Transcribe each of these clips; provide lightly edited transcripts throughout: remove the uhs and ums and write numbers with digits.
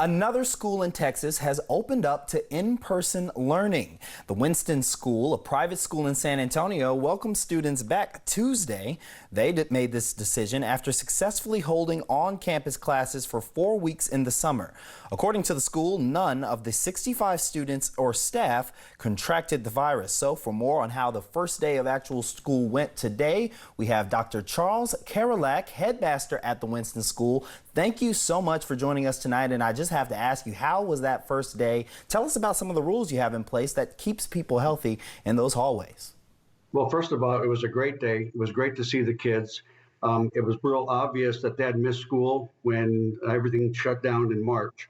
Another school in Texas has opened up to in-person learning. The Winston School, a private school in San Antonio, welcomed students back Tuesday. They made this decision after successfully holding on-campus classes for 4 weeks in the summer. According to the school, none of the 65 students or staff contracted the virus. So for more on how the first day of actual school went today, we have Dr. Charles Karulak, headmaster at the Winston School. Thank you so much for joining us tonight. And I just have to ask you, how was that first day? Tell us about some of the rules you have in place that keeps people healthy in those hallways. Well, first of all, it was a great day. It was great to see the kids. It was real obvious that they had missed school when everything shut down in March.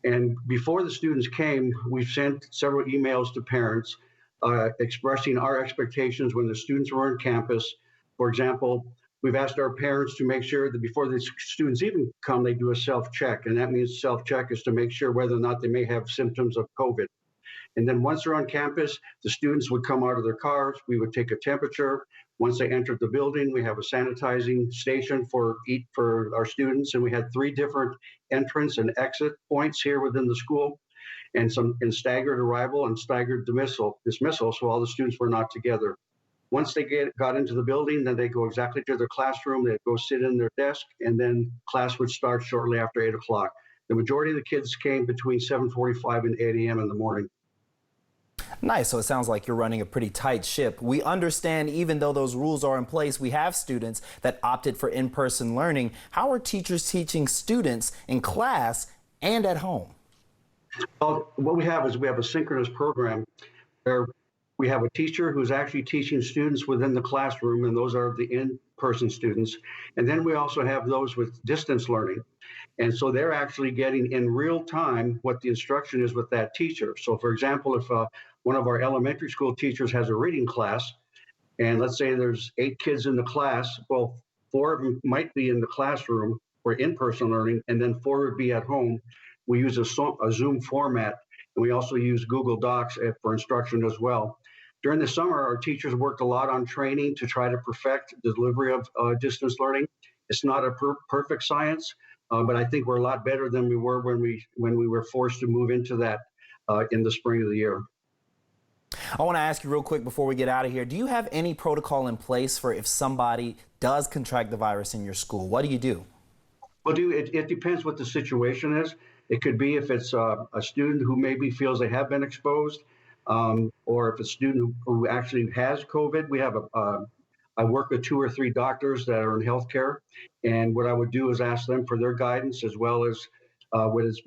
And before the students came, we sent several emails to parents expressing our expectations when the students were on campus. For example, we've asked our parents to make sure that before the students even come, they do a self-check. And that means self-check is to make sure whether or not they may have symptoms of COVID. And then once they're on campus, the students would come out of their cars. We would take a temperature. Once they entered the building, we have a sanitizing station for our students. And we had 3 different entrance and exit points here within the school, and some in staggered arrival and staggered dismissal, so all the students were not together. Once they got into the building, then they go exactly to their classroom. They'd go sit in their desk, and then class would start shortly after 8 o'clock. The majority of the kids came between 7:45 and 8 a.m. in the morning. Nice. So it sounds like you're running a pretty tight ship. We understand even though those rules are in place, we have students that opted for in-person learning. How are teachers teaching students in class and at home? Well, what we have is we have a synchronous program where we have a teacher who's actually teaching students within the classroom, and those are the in-person students. And then we also have those with distance learning. And so they're actually getting in real time what the instruction is with that teacher. So for example, if one of our elementary school teachers has a reading class, and let's say there's 8 kids in the class, well, 4 of them might be in the classroom for in-person learning, and then 4 would be at home. We use a Zoom format, and we also use Google Docs for instruction as well. During the summer, our teachers worked a lot on training to try to perfect the delivery of distance learning. It's not a perfect science, but I think we're a lot better than we were when we were forced to move into that in the spring of the year. I want to ask you real quick before we get out of here. Do you have any protocol in place for if somebody does contract the virus in your school? What do you do? Well, it depends what the situation is. It could be if it's a student who maybe feels they have been exposed, or if it's a student who actually has COVID. We have I work with 2 or 3 doctors that are in healthcare, and what I would do is ask them for their guidance as well as what is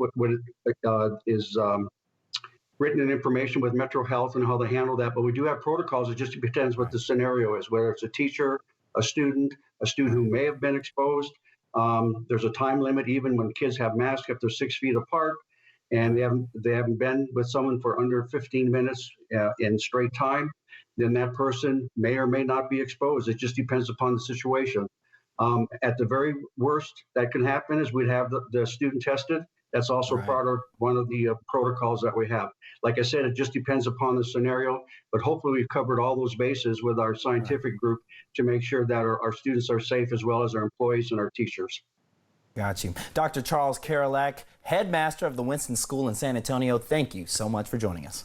written in information with Metro Health and how they handle that. But we do have protocols. It just depends what the scenario is, whether it's a teacher, a student who may have been exposed. There's a time limit even when kids have masks if they're 6 feet apart, and they haven't been with someone for under 15 minutes in straight time, then that person may or may not be exposed. It just depends upon the situation. At the very worst that can happen is we'd have the student tested. That's also part of one of the protocols that we have. Like I said, it just depends upon the scenario, but hopefully we've covered all those bases with our scientific group to make sure that our students are safe, as well as our employees and our teachers. Got you. Dr. Charles Karulak, headmaster of the Winston School in San Antonio, thank you so much for joining us.